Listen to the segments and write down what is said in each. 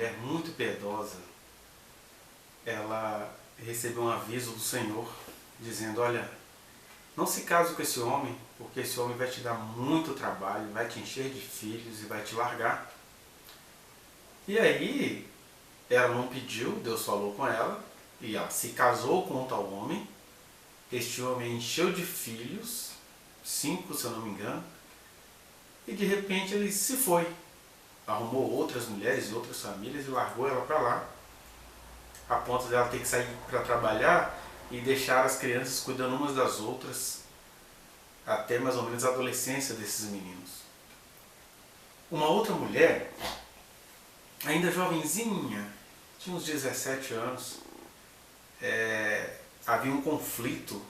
mulher muito piedosa, ela recebeu um aviso do Senhor, dizendo, olha, não se case com esse homem, porque esse homem vai te dar muito trabalho, vai te encher de filhos e vai te largar. E aí, ela não pediu, Deus falou com ela, e ela se casou com um tal homem. Este homem encheu de filhos, 5 se eu não me engano, e de repente ele se foi. Arrumou outras mulheres e outras famílias e largou ela para lá, a ponto dela ter que sair para trabalhar e deixar as crianças cuidando umas das outras, até mais ou menos a adolescência desses meninos. Uma outra mulher, ainda jovenzinha, tinha uns 17 anos, havia um conflito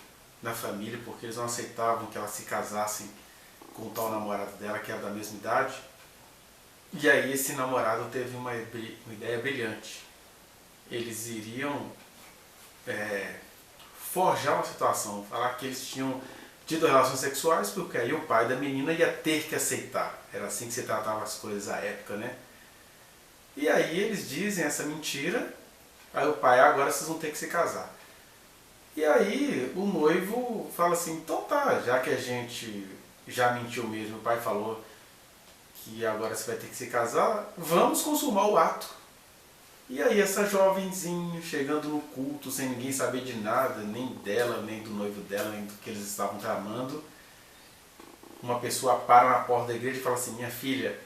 na família, porque eles não aceitavam que ela se casasse com o tal namorado dela, que era da mesma idade. E aí esse namorado teve uma ideia brilhante. Eles iriam forjar uma situação, falar que eles tinham tido relações sexuais, porque aí o pai da menina ia ter que aceitar. Era assim que se tratavam as coisas à época, né? E aí eles dizem essa mentira, aí o pai, agora vocês vão ter que se casar. E aí o noivo fala assim, então tá, já que a gente já mentiu mesmo, o pai falou que agora você vai ter que se casar, vamos consumar o ato. E aí essa jovenzinha chegando no culto sem ninguém saber de nada, nem dela, nem do noivo dela, nem do que eles estavam tramando, uma pessoa para na porta da igreja e fala assim, minha filha,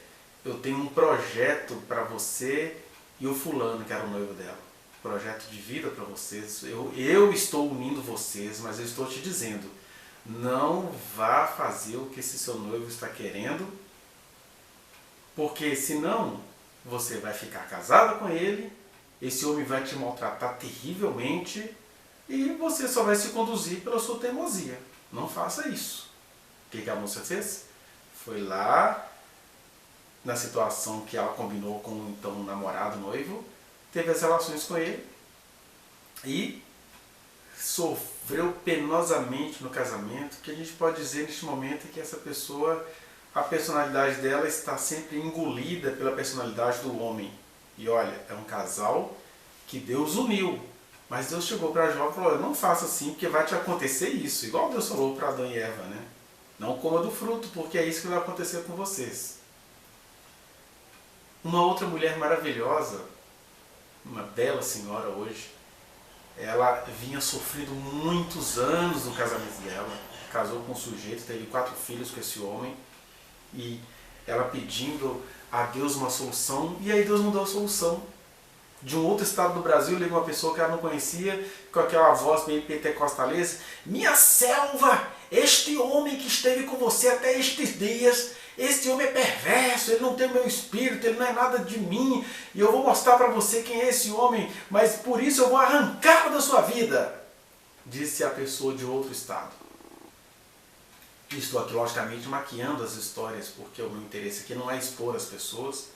eu tenho um projeto para você e o fulano, que era o noivo dela. Projeto de vida para vocês. Eu estou unindo vocês, mas eu estou te dizendo, não vá fazer o que esse seu noivo está querendo, porque senão você vai ficar casada com ele, esse homem vai te maltratar terrivelmente e você só vai se conduzir pela sua teimosia. Não faça isso. O que a moça fez? Foi lá, na situação que ela combinou com o então namorado, noivo, teve as relações com ele e sofreu penosamente no casamento, que a gente pode dizer neste momento que essa pessoa, a personalidade dela está sempre engolida pela personalidade do homem. E olha, é um casal que Deus uniu, mas Deus chegou para Jó e falou, não faça assim porque vai te acontecer isso, igual Deus falou para Adão e Eva, né? Não coma do fruto, porque é isso que vai acontecer com vocês. Uma outra mulher maravilhosa, uma bela senhora hoje, ela vinha sofrendo muitos anos no casamento dela, casou com um sujeito, teve 4 filhos com esse homem, e ela pedindo a Deus uma solução, e aí Deus não deu a solução. De um outro estado do Brasil, liga uma pessoa que ela não conhecia, com aquela voz meio pentecostalesa, minha selva, este homem que esteve com você até estes dias, este homem é perverso, ele não tem o meu espírito, ele não é nada de mim, e eu vou mostrar para você quem é esse homem, mas por isso eu vou arrancá-lo da sua vida, disse a pessoa de outro estado. Estou aqui, logicamente, maquiando as histórias, porque o meu interesse aqui não é expor as pessoas,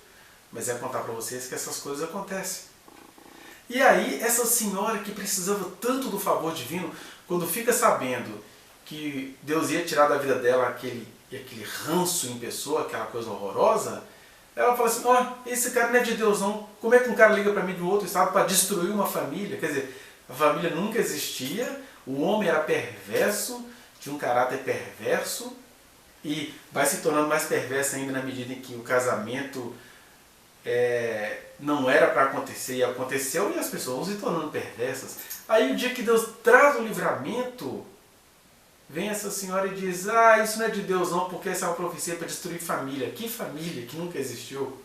mas é contar para vocês que essas coisas acontecem. E aí, essa senhora que precisava tanto do favor divino, quando fica sabendo que Deus ia tirar da vida dela aquele ranço em pessoa, aquela coisa horrorosa, ela fala assim, esse cara não é de Deus não, como é que um cara liga para mim de um outro estado para destruir uma família? Quer dizer, a família nunca existia, o homem era perverso, tinha um caráter perverso, e vai se tornando mais perverso ainda na medida em que o casamento não era para acontecer e aconteceu, e as pessoas vão se tornando perversas. Aí o dia que Deus traz o livramento, vem essa senhora e diz, isso não é de Deus não, porque essa é uma profecia para destruir família. Que família que nunca existiu?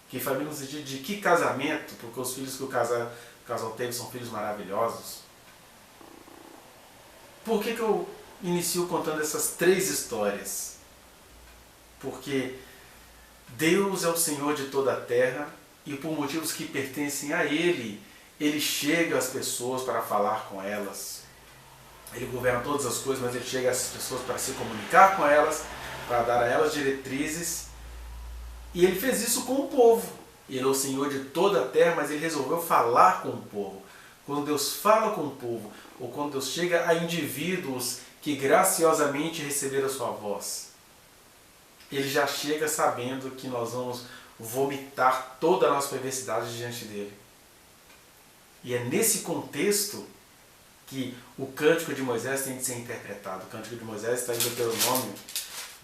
Que família no sentido de que casamento? Porque os filhos que o casal teve são filhos maravilhosos. Por que eu inicio contando essas 3 histórias? Porque Deus é o Senhor de toda a terra e por motivos que pertencem a Ele, Ele chega às pessoas para falar com elas. Ele governa todas as coisas, mas Ele chega às pessoas para se comunicar com elas, para dar a elas diretrizes. E Ele fez isso com o povo. Ele é o Senhor de toda a terra, mas Ele resolveu falar com o povo. Quando Deus fala com o povo, ou quando Deus chega a indivíduos que graciosamente receberam a sua voz, Ele já chega sabendo que nós vamos vomitar toda a nossa perversidade diante dele. E é nesse contexto que o Cântico de Moisés tem de ser interpretado. O Cântico de Moisés está em Deuteronômio,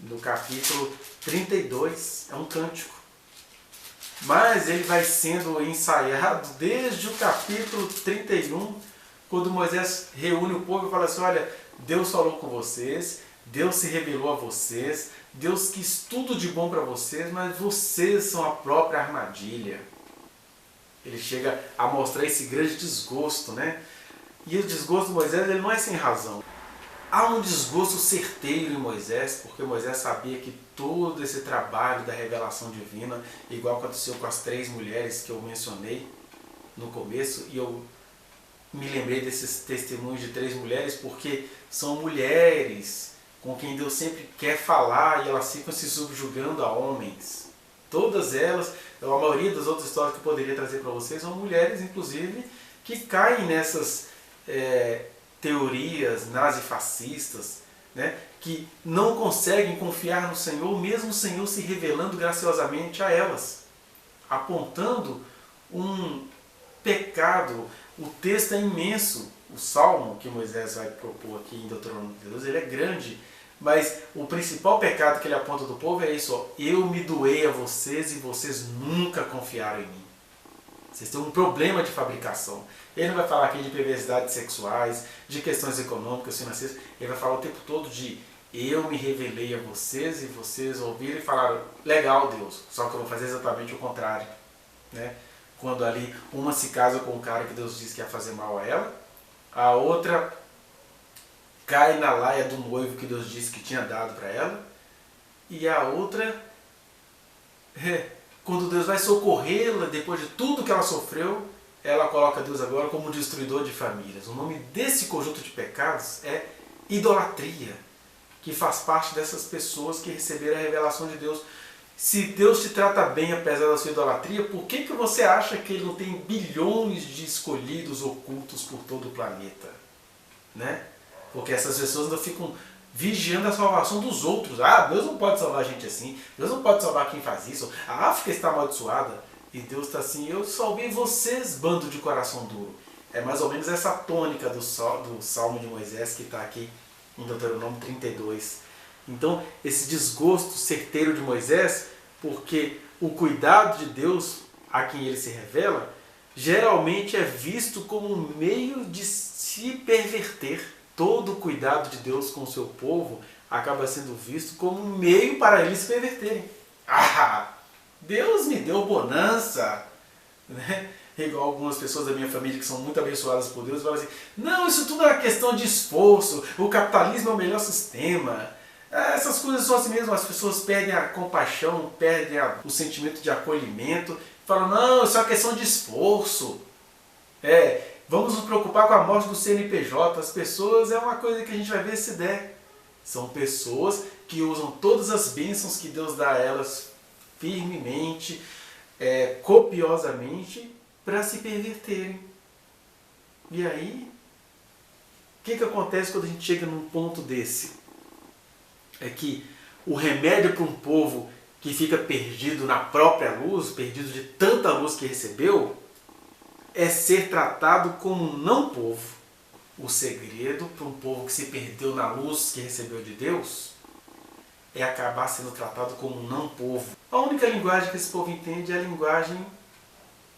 no capítulo 32, é um cântico. Mas ele vai sendo ensaiado desde o capítulo 31, quando Moisés reúne o povo e fala assim, olha, Deus falou com vocês, Deus se revelou a vocês, Deus quis tudo de bom para vocês, mas vocês são a própria armadilha. Ele chega a mostrar esse grande desgosto, né? E o desgosto de Moisés ele não é sem razão. Há um desgosto certeiro em Moisés, porque Moisés sabia que todo esse trabalho da revelação divina, igual aconteceu com as 3 mulheres que eu mencionei no começo, e eu me lembrei desses testemunhos de 3 mulheres porque são mulheres com quem Deus sempre quer falar e elas ficam se subjugando a homens. Todas elas, a maioria das outras histórias que eu poderia trazer para vocês, são mulheres, inclusive, que caem nessas teorias nazifascistas, né, que não conseguem confiar no Senhor, mesmo o Senhor se revelando graciosamente a elas, apontando um pecado. O texto é imenso, o salmo que Moisés vai propor aqui em Deuteronômio 32, ele é grande, mas o principal pecado que ele aponta do povo é isso, ó, eu me doei a vocês e vocês nunca confiaram em mim. Vocês têm um problema de fabricação. Ele não vai falar aqui de perversidades sexuais, de questões econômicas, financeiras, ele vai falar o tempo todo de eu me revelei a vocês e vocês ouviram e falaram, legal Deus, só que eu vou fazer exatamente o contrário, né? Quando ali uma se casa com um cara que Deus disse que ia fazer mal a ela, a outra cai na laia do noivo que Deus disse que tinha dado para ela, e a outra, quando Deus vai socorrê-la depois de tudo que ela sofreu, ela coloca Deus agora como destruidor de famílias. O nome desse conjunto de pecados é idolatria, que faz parte dessas pessoas que receberam a revelação de Deus. Se Deus te trata bem apesar da sua idolatria, por que você acha que Ele não tem bilhões de escolhidos ocultos por todo o planeta? Né? Porque essas pessoas ainda ficam vigiando a salvação dos outros. Ah, Deus não pode salvar gente assim. Deus não pode salvar quem faz isso. A África está amaldiçoada. E Deus está assim, eu salvei vocês, bando de coração duro. É mais ou menos essa tônica do Salmo de Moisés que está aqui em Deuteronômio 32. Então, esse desgosto certeiro de Moisés, porque o cuidado de Deus a quem ele se revela, geralmente é visto como um meio de se perverter. Todo o cuidado de Deus com o seu povo acaba sendo visto como um meio para eles se perverterem. Ah, Deus me deu bonança, né? Igual algumas pessoas da minha família que são muito abençoadas por Deus, falam assim, não, isso tudo é uma questão de esforço, o capitalismo é o melhor sistema. Essas coisas são assim mesmo, as pessoas perdem a compaixão, perdem o sentimento de acolhimento, falam, não, isso é uma questão de esforço. Vamos nos preocupar com a morte do CNPJ, as pessoas é uma coisa que a gente vai ver se der. São pessoas que usam todas as bênçãos que Deus dá a elas firmemente, copiosamente, para se perverterem. E aí, o que acontece quando a gente chega num ponto desse? É que o remédio para um povo que fica perdido na própria luz, perdido de tanta luz que recebeu, é ser tratado como um não povo. O segredo para um povo que se perdeu na luz que recebeu de Deus é acabar sendo tratado como um não povo. A única linguagem que esse povo entende é a linguagem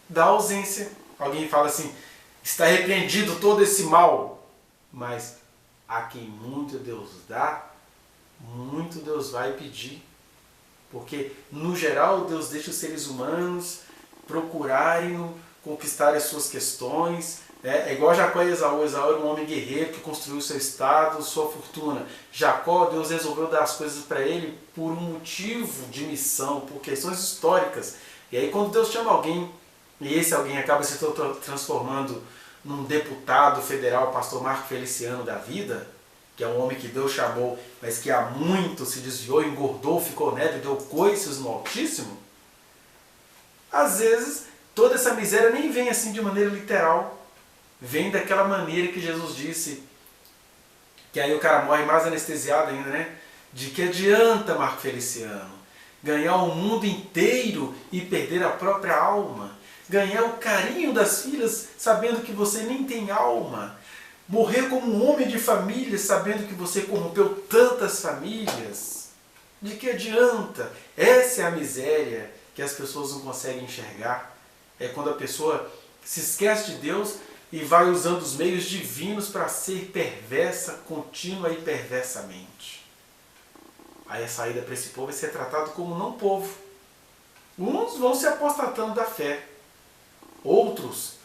da ausência. Alguém fala assim, está repreendido todo esse mal, mas a quem muito Deus dá, muito Deus vai pedir. Porque, no geral, Deus deixa os seres humanos procurarem conquistar as suas questões. É igual Jacó e Esaú. Esaú era um homem guerreiro que construiu seu estado, sua fortuna. Jacó, Deus resolveu dar as coisas para ele por um motivo de missão, por questões históricas. E aí quando Deus chama alguém, e esse alguém acaba se transformando num deputado federal, pastor Marco Feliciano da vida, que é um homem que Deus chamou, mas que há muito se desviou, engordou, ficou neto, deu coices no Altíssimo, às vezes toda essa miséria nem vem assim de maneira literal. Vem daquela maneira que Jesus disse, que aí o cara morre mais anestesiado ainda, né? De que adianta, Marco Feliciano? ganhar o mundo inteiro e perder a própria alma, ganhar o carinho das filhas sabendo que você nem tem alma, morrer como um homem de família sabendo que você corrompeu tantas famílias. De que adianta? Essa é a miséria que as pessoas não conseguem enxergar. É quando a pessoa se esquece de Deus e vai usando os meios divinos para ser perversa, contínua e perversamente. Aí a saída para esse povo é ser tratado como não povo. Uns vão se apostatando da fé. Outros,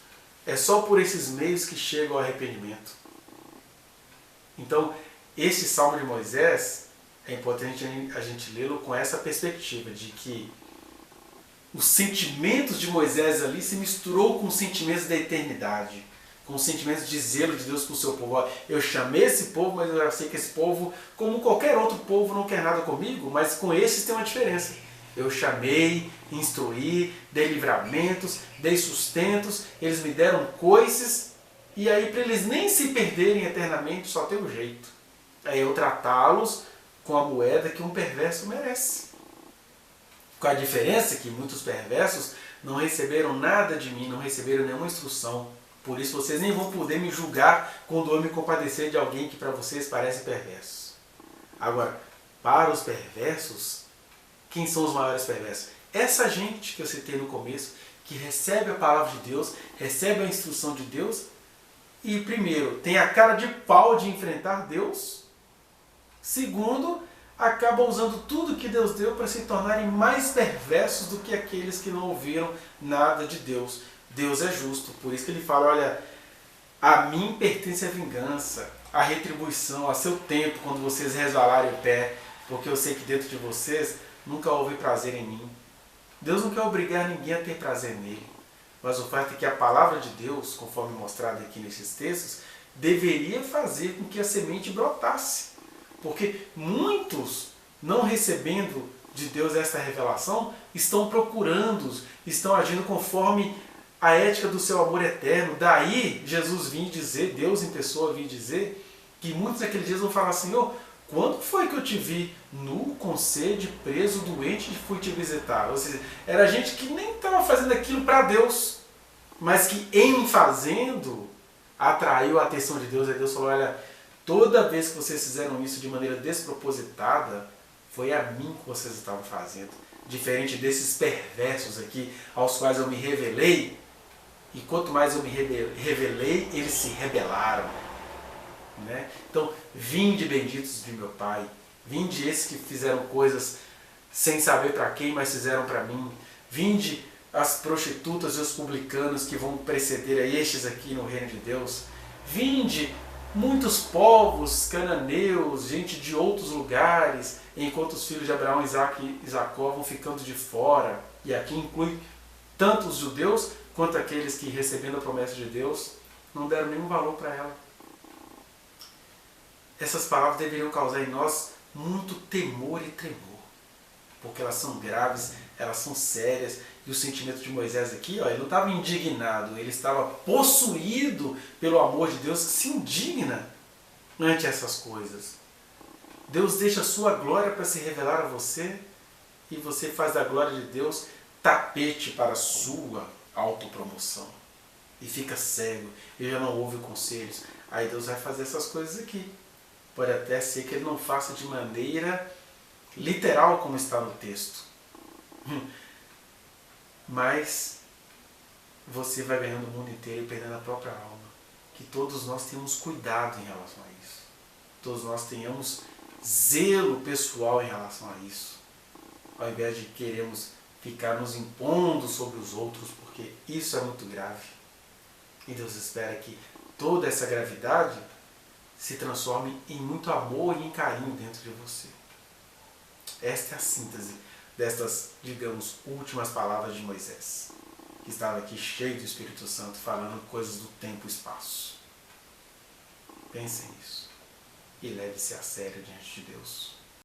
é só por esses meios que chegam ao arrependimento. Então, esse Salmo de Moisés, é importante a gente lê-lo com essa perspectiva de que os sentimentos de Moisés ali se misturou com os sentimentos da eternidade, com os sentimentos de zelo de Deus para o seu povo. Eu chamei esse povo, mas eu já sei que esse povo, como qualquer outro povo, não quer nada comigo, mas com esses tem uma diferença. Eu chamei, instruí, dei livramentos, dei sustentos, eles me deram coices, e aí para eles nem se perderem eternamente só tem um jeito. É eu tratá-los com a moeda que um perverso merece. Com a diferença que muitos perversos não receberam nada de mim, não receberam nenhuma instrução. Por isso vocês nem vão poder me julgar quando eu me compadecer de alguém que para vocês parece perverso. Agora, para os perversos, quem são os maiores perversos? Essa gente que eu citei no começo, que recebe a palavra de Deus, recebe a instrução de Deus e, primeiro, tem a cara de pau de enfrentar Deus. Segundo, acaba usando tudo que Deus deu para se tornarem mais perversos do que aqueles que não ouviram nada de Deus. Deus é justo, por isso que ele fala, olha, a mim pertence a vingança, a retribuição, a seu tempo, quando vocês resvalarem o pé, porque eu sei que dentro de vocês nunca houve prazer em mim. Deus não quer obrigar ninguém a ter prazer nele, mas o fato é que a palavra de Deus, conforme mostrado aqui nesses textos, deveria fazer com que a semente brotasse. Porque muitos, não recebendo de Deus esta revelação, estão procurando, estão agindo conforme a ética do seu amor eterno. Daí Jesus vinha dizer, Deus em pessoa vinha dizer, que muitos naqueles dias vão falar, Senhor, quando foi que eu te vi nu, com sede, preso, doente e fui te visitar? Ou seja, era gente que nem estava fazendo aquilo para Deus, mas que em fazendo atraiu a atenção de Deus. E Deus falou, olha, toda vez que vocês fizeram isso de maneira despropositada, foi a mim que vocês estavam fazendo. Diferente desses perversos aqui, aos quais eu me revelei, e quanto mais eu me revelei, eles se rebelaram. Né? Então, vinde benditos de meu Pai, vinde esses que fizeram coisas sem saber para quem, mas fizeram para mim. Vinde as prostitutas e os publicanos que vão preceder a estes aqui no reino de Deus. Vinde muitos povos, cananeus, gente de outros lugares, enquanto os filhos de Abraão, Isaac e Jacó vão ficando de fora. E aqui inclui tanto os judeus quanto aqueles que, recebendo a promessa de Deus, não deram nenhum valor para ela. Essas palavras deveriam causar em nós muito temor e tremor, porque elas são graves, elas são sérias, e o sentimento de Moisés aqui, ó, ele não estava indignado, ele estava possuído pelo amor de Deus que se indigna ante essas coisas. Deus deixa a sua glória para se revelar a você, e você faz da glória de Deus tapete para a sua autopromoção. E fica cego, e já não ouve conselhos. Aí Deus vai fazer essas coisas aqui. Pode até ser que ele não faça de maneira literal como está no texto. Mas você vai ganhando o mundo inteiro e perdendo a própria alma. Que todos nós tenhamos cuidado em relação a isso. Todos nós tenhamos zelo pessoal em relação a isso. Ao invés de queremos ficar nos impondo sobre os outros, porque isso é muito grave. E Deus espera que toda essa gravidade se transforme em muito amor e em carinho dentro de você. Esta é a síntese destas, digamos, últimas palavras de Moisés, que estava aqui cheio do Espírito Santo, falando coisas do tempo e espaço. Pensem nisso e leve-se a sério diante de Deus.